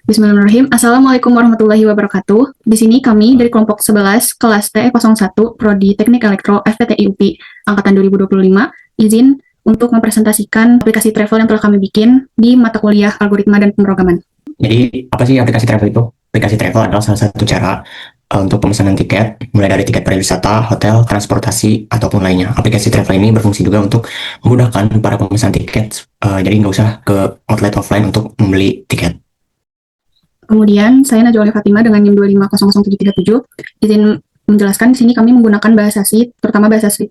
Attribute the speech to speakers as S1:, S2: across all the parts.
S1: Bismillahirrahmanirrahim. Assalamualaikum warahmatullahi wabarakatuh. Di sini kami dari kelompok 11 kelas TE01 Prodi Teknik Elektro FPTI UPI angkatan 2025 izin untuk mempresentasikan aplikasi travel yang telah kami bikin di mata kuliah algoritma dan pemrograman.
S2: Jadi, apa sih aplikasi travel itu? Aplikasi travel adalah salah satu cara untuk pemesanan tiket, mulai dari tiket pariwisata, hotel, transportasi, ataupun lainnya. Aplikasi travel ini berfungsi juga untuk memudahkan para pemesan tiket, jadi nggak usah ke outlet offline untuk membeli tiket.
S1: Kemudian, saya Najwa Fatima dengan NIM 2500737 izin menjelaskan di sini kami menggunakan bahasa C, terutama bahasa C++.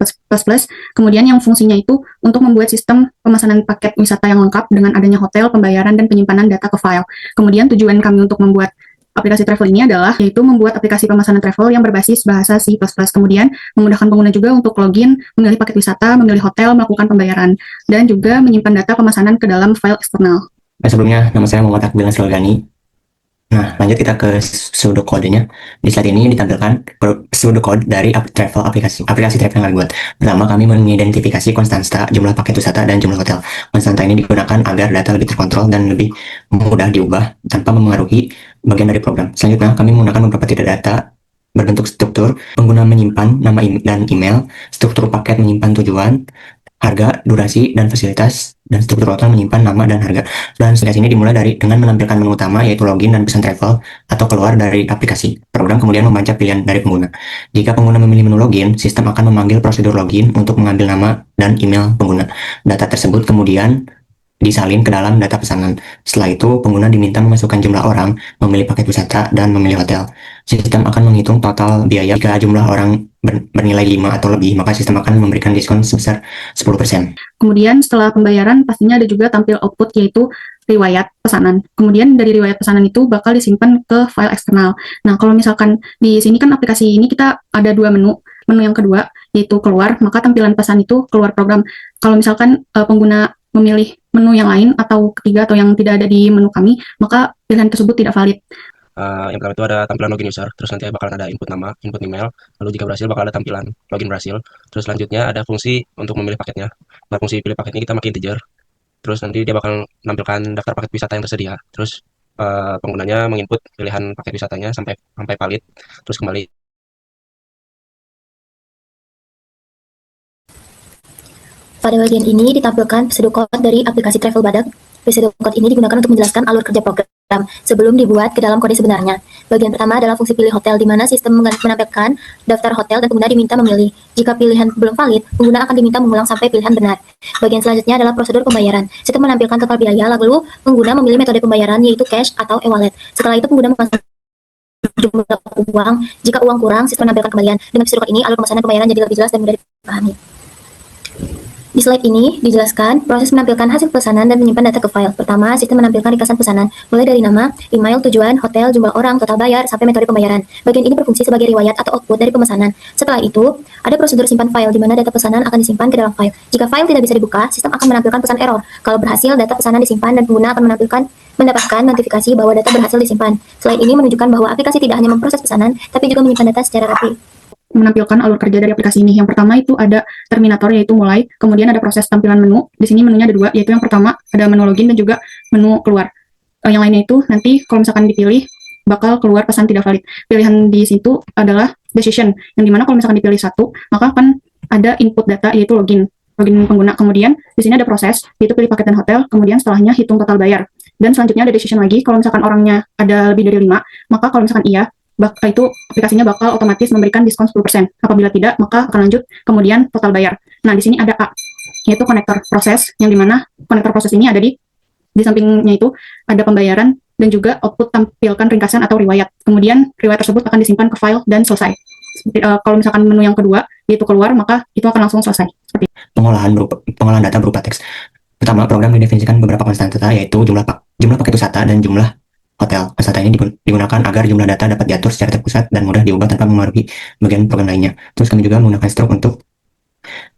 S1: Kemudian yang fungsinya itu untuk membuat sistem pemesanan paket wisata yang lengkap dengan adanya hotel, pembayaran, dan penyimpanan data ke file. Kemudian tujuan kami untuk membuat aplikasi travel ini adalah yaitu membuat aplikasi pemesanan travel yang berbasis bahasa C++. Kemudian memudahkan pengguna juga untuk login, memilih paket wisata, memilih hotel, melakukan pembayaran, dan juga menyimpan data pemesanan ke dalam file eksternal.
S2: Sebelumnya, nama saya Muhammad Akbil Nasrulgani. Nah, lanjut kita ke pseudokodenya. Di slide ini ditampilkan pseudocode dari aplikasi travel yang kami buat. Pertama, kami mengidentifikasi konstanta jumlah paket wisata dan jumlah hotel. Konstanta ini digunakan agar data lebih terkontrol dan lebih mudah diubah tanpa memengaruhi bagian dari program. Selanjutnya, kami menggunakan beberapa titik data berbentuk struktur. Pengguna menyimpan nama dan email, struktur paket menyimpan tujuan, harga, durasi, dan fasilitas, dan struktur hotel menyimpan nama dan harga. Dan aplikasi ini dimulai dengan menampilkan menu utama yaitu login dan pesan travel atau keluar dari aplikasi. Program kemudian membaca pilihan dari pengguna. Jika pengguna memilih menu login, sistem akan memanggil prosedur login untuk mengambil nama dan email pengguna. Data tersebut kemudian disalin ke dalam data pesanan. Setelah itu, pengguna diminta memasukkan jumlah orang, memilih paket wisata, dan memilih hotel. Sistem akan menghitung total biaya. Jika jumlah orang bernilai 5 atau lebih, maka sistem akan memberikan diskon sebesar 10%.
S1: Kemudian setelah pembayaran, pastinya ada juga tampil output yaitu riwayat pesanan. Kemudian dari riwayat pesanan itu bakal disimpan ke file eksternal. Nah, kalau misalkan di sini kan aplikasi ini kita ada dua menu. Menu yang kedua yaitu keluar, maka tampilan pesan itu keluar program. Kalau misalkan pengguna memilih menu yang lain atau ketiga atau yang tidak ada di menu kami, maka pilihan tersebut tidak valid.
S3: Yang pertama itu ada tampilan login user, terus nanti bakalan ada input nama, input email, lalu jika berhasil bakal ada tampilan login berhasil, terus selanjutnya ada fungsi untuk memilih paketnya. Nah, fungsi pilih paketnya kita makin integer, terus nanti dia bakal menampilkan daftar paket wisata yang tersedia, terus penggunanya menginput pilihan paket wisatanya sampai valid, terus kembali.
S4: Pada bagian ini ditampilkan pseudocode dari aplikasi Travel Badak. Pseudocode ini digunakan untuk menjelaskan alur kerja program sebelum dibuat ke dalam kode sebenarnya. Bagian pertama adalah fungsi pilih hotel, di mana sistem menampilkan daftar hotel dan pengguna diminta memilih. Jika pilihan belum valid, pengguna akan diminta mengulang sampai pilihan benar. Bagian selanjutnya adalah prosedur pembayaran. Sistem menampilkan total biaya, lalu pengguna memilih metode pembayaran yaitu cash atau e-wallet. Setelah itu pengguna memasukkan jumlah uang. Jika uang kurang, sistem menampilkan kembalian. Dengan pseudocode ini, alur pemesanan pembayaran jadi lebih jelas dan mudah dipahami. Di slide ini dijelaskan proses menampilkan hasil pesanan dan menyimpan data ke file. Pertama, sistem menampilkan ringkasan pesanan, mulai dari nama, email, tujuan, hotel, jumlah orang, total bayar, sampai metode pembayaran. Bagian ini berfungsi sebagai riwayat atau output dari pemesanan. Setelah itu, ada prosedur simpan file, di mana data pesanan akan disimpan ke dalam file. Jika file tidak bisa dibuka, sistem akan menampilkan pesan error. Kalau berhasil, data pesanan disimpan dan pengguna akan mendapatkan notifikasi bahwa data berhasil disimpan. Slide ini menunjukkan bahwa aplikasi tidak hanya memproses pesanan, tapi juga menyimpan data secara rapi.
S1: Menampilkan alur kerja dari aplikasi ini. Yang pertama itu ada terminator yaitu mulai, kemudian ada proses tampilan menu. Di sini menunya ada dua, yaitu yang pertama ada menu login dan juga menu keluar. Yang lainnya itu nanti kalau misalkan dipilih bakal keluar pesan tidak valid. Pilihan di situ adalah decision, yang dimana kalau misalkan dipilih satu, maka akan ada input data yaitu login pengguna. Kemudian di sini ada proses, yaitu pilih paket dan hotel, kemudian setelahnya hitung total bayar. Dan selanjutnya ada decision lagi, kalau misalkan orangnya ada lebih dari 5, maka kalau misalkan iya, itu aplikasinya bakal otomatis memberikan diskon 10%. Apabila tidak, maka akan lanjut kemudian total bayar. Nah, di sini ada A, yaitu konektor proses, yang dimana konektor proses ini ada di sampingnya itu ada pembayaran dan juga output tampilkan ringkasan atau riwayat. Kemudian riwayat tersebut akan disimpan ke file dan selesai. Kalau misalkan menu yang kedua, yaitu keluar, maka itu akan langsung selesai. Seperti
S2: Pengolahan data berupa teks. Pertama, program mendefinisikan beberapa konstanta, yaitu jumlah paket wisata dan jumlah hotel. Konstanta ini digunakan agar jumlah data dapat diatur secara terpusat dan mudah diubah tanpa memengaruhi bagian program lainnya. Terus kami juga menggunakan struk untuk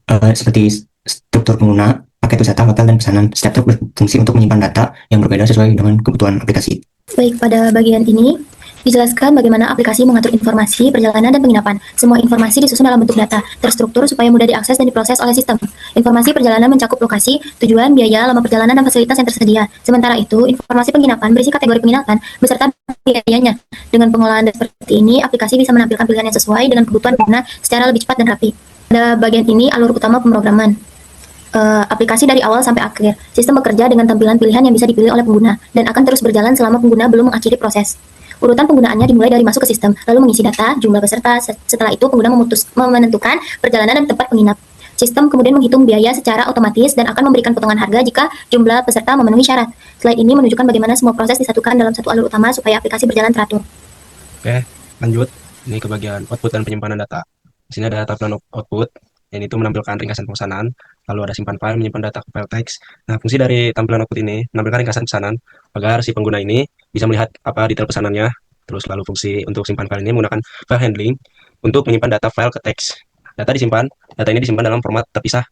S2: seperti struktur pengguna, paket wisata, hotel, dan pesanan. Setiap struk berfungsi untuk menyimpan data yang berbeda sesuai dengan kebutuhan aplikasi.
S4: Baik, pada bagian ini Dijelaskan bagaimana aplikasi mengatur informasi, perjalanan, dan penginapan. Semua informasi disusun dalam bentuk data, terstruktur supaya mudah diakses dan diproses oleh sistem. Informasi perjalanan mencakup lokasi, tujuan, biaya, lama perjalanan, dan fasilitas yang tersedia. Sementara itu, informasi penginapan berisi kategori penginapan beserta biayanya. Dengan pengolahan seperti ini, aplikasi bisa menampilkan pilihan yang sesuai dengan kebutuhan pengguna secara lebih cepat dan rapi. Pada bagian ini, alur utama pemrograman. Aplikasi dari awal sampai akhir. Sistem bekerja dengan tampilan pilihan yang bisa dipilih oleh pengguna dan akan terus berjalan selama pengguna belum mengakhiri proses. Urutan penggunaannya dimulai dari masuk ke sistem, lalu mengisi data, jumlah peserta. Setelah itu, pengguna menentukan perjalanan dan tempat penginap. Sistem kemudian menghitung biaya secara otomatis dan akan memberikan potongan harga jika jumlah peserta memenuhi syarat. Slide ini menunjukkan bagaimana semua proses disatukan dalam satu alur utama supaya aplikasi berjalan teratur.
S3: Oke, lanjut. Ini ke bagian output dan penyimpanan data. Di sini ada tampilan output, yang itu menampilkan ringkasan pesanan, lalu ada simpan file, menyimpan data ke file teks. Nah, fungsi dari tampilan output ini menampilkan ringkasan pesanan agar si pengguna ini bisa melihat apa detail pesanannya. Terus lalu fungsi untuk simpan file ini menggunakan file handling untuk menyimpan data file ke teks. Data ini disimpan dalam format terpisah.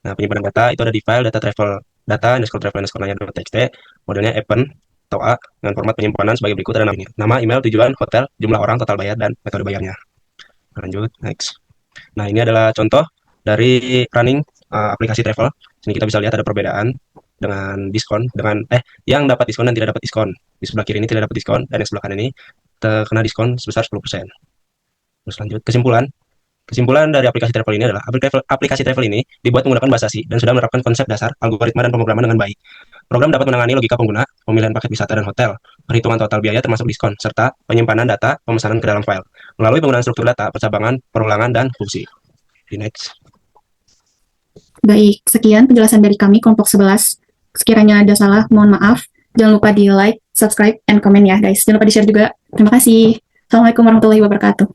S3: Nah, penyimpanan data itu ada di file data travel nanya.txt, modelnya append atau A, dengan format penyimpanan sebagai berikut ada nama, email, tujuan, hotel, jumlah orang, total bayar, dan metode bayarnya. Lanjut, next. Nah, ini adalah contoh dari running aplikasi travel. Sini kita bisa lihat ada perbedaan dengan diskon, yang dapat diskon dan tidak dapat diskon. Di sebelah kiri ini tidak dapat diskon, dan yang sebelah kanan ini terkena diskon sebesar 10%. Terus lanjut, Kesimpulan dari aplikasi travel ini adalah aplikasi travel ini dibuat menggunakan bahasa C dan sudah menerapkan konsep dasar, algoritma, dan pemrograman dengan baik. Program dapat menangani logika pengguna, pemilihan paket wisata dan hotel, perhitungan total biaya termasuk diskon, serta penyimpanan data pemesanan ke dalam file, melalui penggunaan struktur data, percabangan, perulangan, dan fungsi. Di next.
S1: Baik, sekian penjelasan dari kami kelompok 11. Sekiranya ada salah, mohon maaf. Jangan lupa di like, subscribe, and comment ya guys. Jangan lupa di share juga. Terima kasih. Assalamualaikum warahmatullahi wabarakatuh.